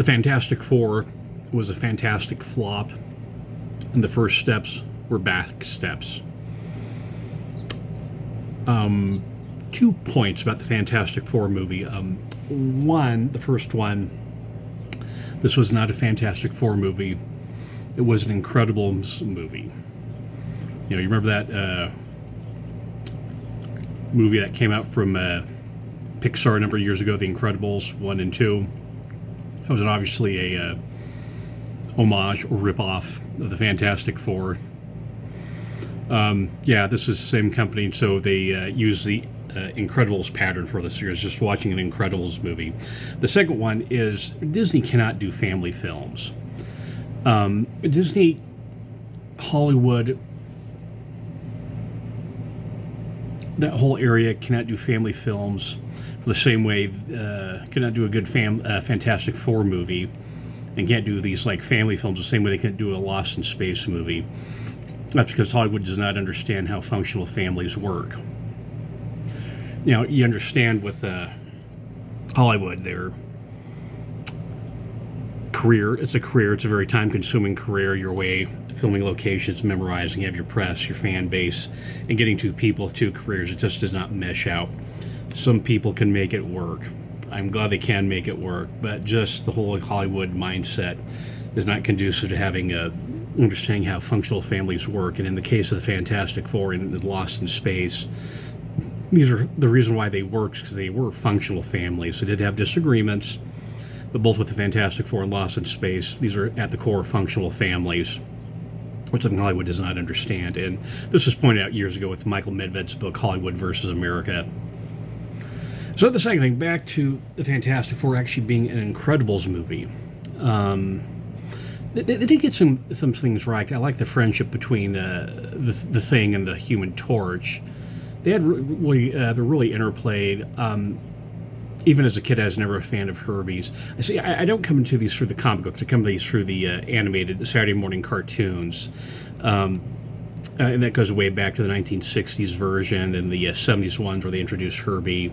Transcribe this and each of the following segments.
The Fantastic Four was a fantastic flop, and the first steps were Backsteps. 2 points about the Fantastic Four movie. One, the first one, this was not a Fantastic Four movie. It was an Incredibles movie. You remember that movie that came out from Pixar a number of years ago, The Incredibles 1 and 2? It was obviously a homage or ripoff of the Fantastic Four. This is the same company, so they use the Incredibles pattern for this. You're just watching an Incredibles movie. The second one is Disney cannot do family films. Disney, Hollywood, that whole area cannot do family films for the same way cannot do a good Fantastic Four movie, and can't do these like family films the same way they can't do a Lost in Space movie. That's because Hollywood does not understand how functional families work. You understand with Hollywood, their career, it's a very time-consuming career. You're away filming locations, memorizing, you have your press, your fan base, and getting two careers, it just does not mesh out. Some people can make it work. I'm glad they can make it work, but just the whole Hollywood mindset is not conducive to having understanding how functional families work. And in the case of the Fantastic Four and Lost in Space, these are the reason why they worked, because they were functional families. They did have disagreements, but both with the Fantastic Four and Lost in Space, these are at the core functional families, which something Hollywood does not understand. And this was pointed out years ago with Michael Medved's book, Hollywood versus America. So the second thing, back to the Fantastic Four actually being an Incredibles movie. They did get some things right. I like the friendship between the Thing and the Human Torch. They're really interplayed. Even as a kid, I was never a fan of Herbie's. I don't come into these through the comic books. I come to these through the animated Saturday morning cartoons. And that goes way back to the 1960s version and the 70s ones where they introduced Herbie.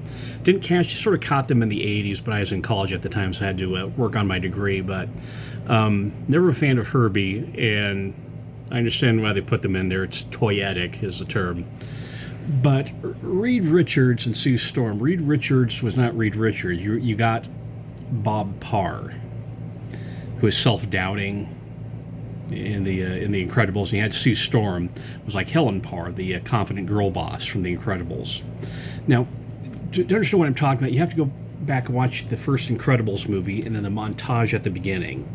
Sort of caught them in the 80s, but I was in college at the time, so I had to work on my degree. But never a fan of Herbie, and I understand why they put them in there. It's toyetic is the term. But Reed Richards and Sue Storm. Reed Richards was not Reed Richards. You got Bob Parr, who is self-doubting in the Incredibles. And you had Sue Storm, was like Helen Parr, the confident girl boss from the Incredibles. Now, to understand what I'm talking about, you have to go back and watch the first Incredibles movie and then the montage at the beginning.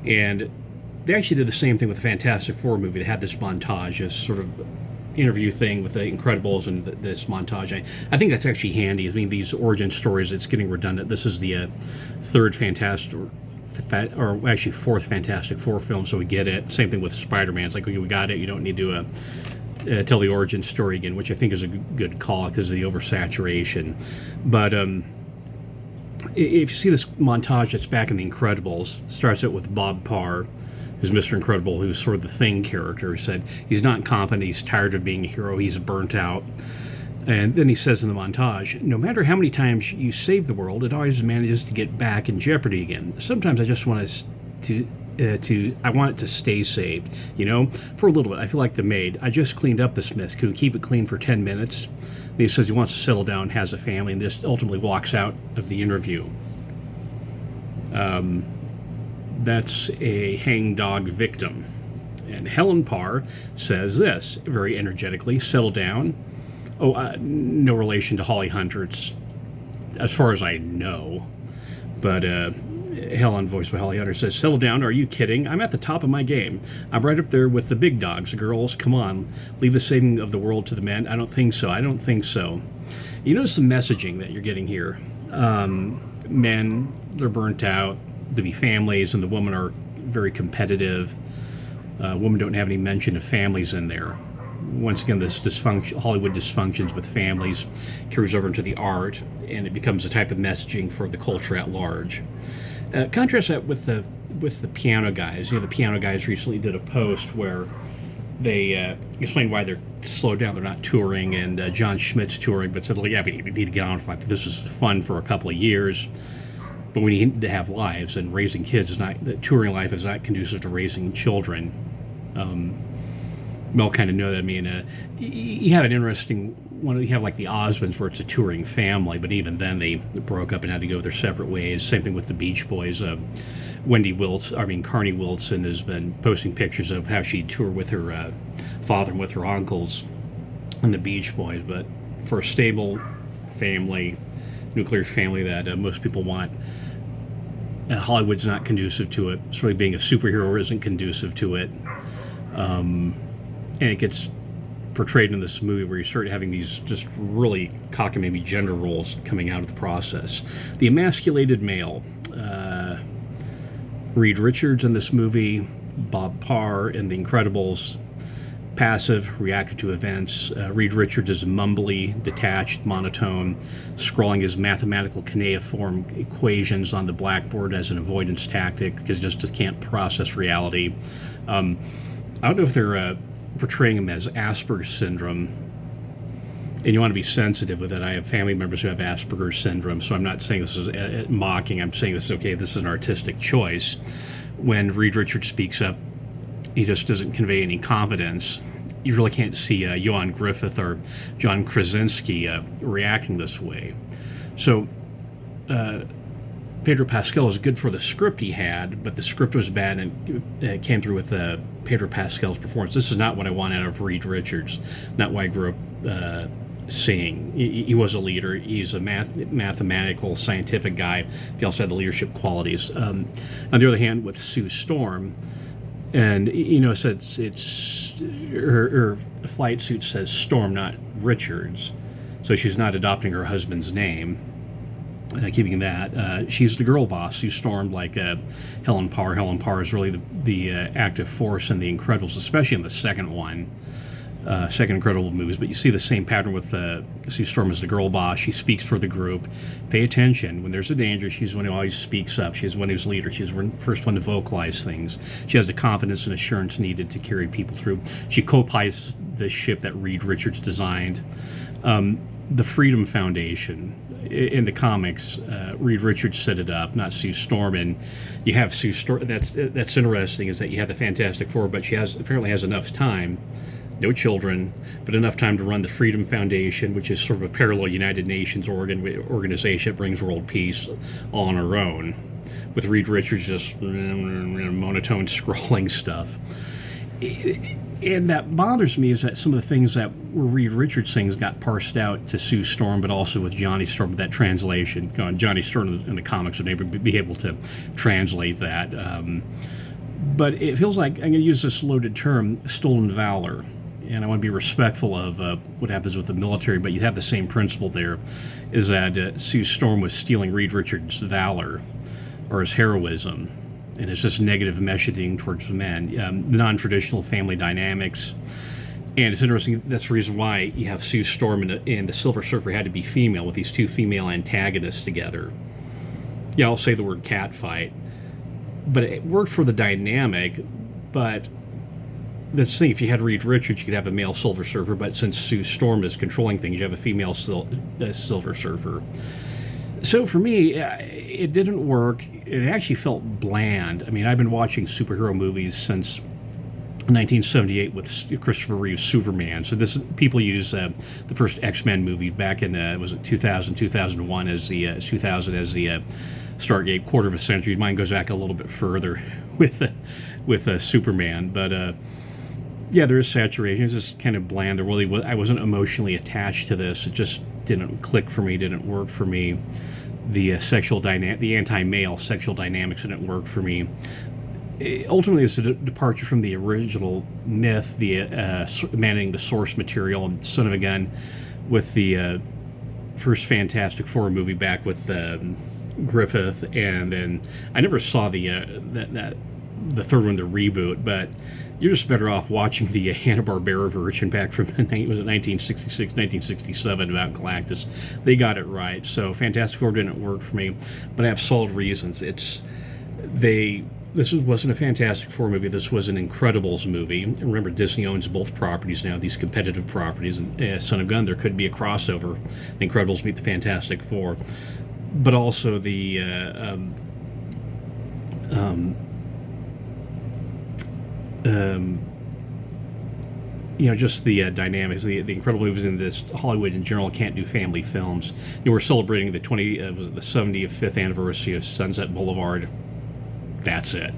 And they actually did the same thing with the Fantastic Four movie. They had this montage, this sort of interview thing with the Incredibles and this montage. I think that's actually handy. I mean, these origin stories, it's getting redundant. This is the third Fantastic, or actually fourth Fantastic Four film, so we get it. Same thing with Spider-Man. It's like, okay, we got it. You don't need to tell the origin story again, which I think is a good call because of the oversaturation. But if you see this montage that's back in the Incredibles, it starts out with Bob Parr, who's Mr. Incredible, who's sort of the Thing character. He said he's not confident, he's tired of being a hero, he's burnt out. And then he says in the montage, no matter how many times you save the world, it always manages to get back in jeopardy again. Sometimes I just want I want it to stay saved, for a little bit. I feel like the maid. I just cleaned up the Smith. Can we keep it clean for 10 minutes? And he says he wants to settle down, has a family, and this ultimately walks out of the interview. That's a hangdog victim. And Helen Parr says this, very energetically, settle down. No relation to Holly Hunter, as far as I know. But Helen, voiced by Holly Hunter, says, settle down, are you kidding? I'm at the top of my game. I'm right up there with the big dogs, the girls, come on. Leave the saving of the world to the men. I don't think so. You notice the messaging that you're getting here. Men, they're burnt out. To be families, and the women are very competitive. Women don't have any mention of families in there. Once again, this Hollywood dysfunctions with families carries over into the art, and it becomes a type of messaging for the culture at large. Contrast that with the piano guys. The piano guys recently did a post where they explained why they're slowed down. They're not touring, and John Schmidt's touring, but said, well, yeah, we need to get on with it. This was fun for a couple of years. but we need to have lives, and raising kids is not, the touring life is not conducive to raising children. We all kind of know that. I mean, you have an interesting one. You have like the Osmonds, where it's a touring family, but even then they broke up and had to go their separate ways. Same thing with the Beach Boys. Carney Wilson has been posting pictures of how she toured with her father and with her uncles and the Beach Boys. But for a stable family, nuclear family that most people want, Hollywood's not conducive to it. Certainly being a superhero isn't conducive to it. And it gets portrayed in this movie where you start having these just really cockamamie gender roles coming out of the process. The emasculated male. Reed Richards in this movie, Bob Parr in The Incredibles, passive, reactive to events. Reed Richards is mumbly, detached, monotone, scrawling his mathematical cuneiform equations on the blackboard as an avoidance tactic because he just can't process reality. I don't know if they're portraying him as Asperger's syndrome, and you want to be sensitive with it. I have family members who have Asperger's syndrome, so I'm not saying this is mocking. I'm saying this is okay. This is an artistic choice. When Reed Richards speaks up, he just doesn't convey any confidence. You really can't see Johan Griffith or John Krasinski reacting this way. So Pedro Pascal was good for the script he had, but the script was bad, and it came through with Pedro Pascal's performance. This is not what I want out of Reed Richards, not what I grew up seeing. He was a leader. He's a mathematical, scientific guy. He also had the leadership qualities. On the other hand, with Sue Storm, and it's her flight suit says Storm, not Richards, so she's not adopting her husband's name. Keeping that, she's the girl boss who stormed like Helen Parr. Helen Parr is really the active force in The Incredibles, especially in the second one, second Incredible movies. But you see the same pattern with Sue Storm as the girl boss. She speaks for the group. Pay attention. When there's a danger, she's the one who always speaks up. She's the one who's leader. She's the first one to vocalize things. She has the confidence and assurance needed to carry people through. She co-pilots the ship that Reed Richards designed. The Freedom Foundation. In the comics, Reed Richards set it up, not Sue Storm. And you have Sue Storm. That's interesting, is that you have the Fantastic Four, but she apparently has enough time, no children, but enough time to run the Freedom Foundation, which is sort of a parallel United Nations organization that brings world peace all on her own, with Reed Richards just monotone scrolling stuff. And that bothers me, is that some of the things that were Reed Richards things got parsed out to Sue Storm, but also with Johnny Storm, that translation. Johnny Storm in the comics would never be able to translate that. But it feels like, I'm going to use this loaded term, stolen valor. And I want to be respectful of what happens with the military, but you have the same principle there, is that Sue Storm was stealing Reed Richards' valor, or his heroism. And it's just negative messaging towards men, non-traditional family dynamics. And it's interesting, that's the reason why you have Sue Storm and the Silver Surfer had to be female, with these two female antagonists together. Yeah, I'll say the word catfight. But it worked for the dynamic, but that's the thing, if you had Reed Richards, you could have a male Silver Surfer, but since Sue Storm is controlling things, you have a female Silver Surfer. So for me, it didn't work. It actually felt bland. I mean, I've been watching superhero movies since 1978 with Christopher Reeve's Superman. So people use the first X-Men movie back in was it 2000, 2001 as the 2000 as the Stargate, quarter of a century. Mine goes back a little bit further with Superman, but yeah, there is saturation. It's just kind of bland. I wasn't emotionally attached to this. It just didn't click for me. Didn't work for me. The the anti-male sexual dynamics didn't work for me. Ultimately, it's a departure from the original myth, the managing the source material, and son of a gun, with the first Fantastic Four movie back with Griffith, and then I never saw the third one, the reboot, but you're just better off watching the Hanna-Barbera version back from, was it 1966, 1967, about Galactus. They got it right. So Fantastic Four didn't work for me, but I have solid reasons. This wasn't a Fantastic Four movie. This was an Incredibles movie. Remember, Disney owns both properties now, these competitive properties. And Son of Gun, there could be a crossover. The Incredibles meet the Fantastic Four. but also the um, just the dynamics. The incredible movies in this. Hollywood in general can't do family films. We're celebrating the 75th anniversary of Sunset Boulevard. That's it.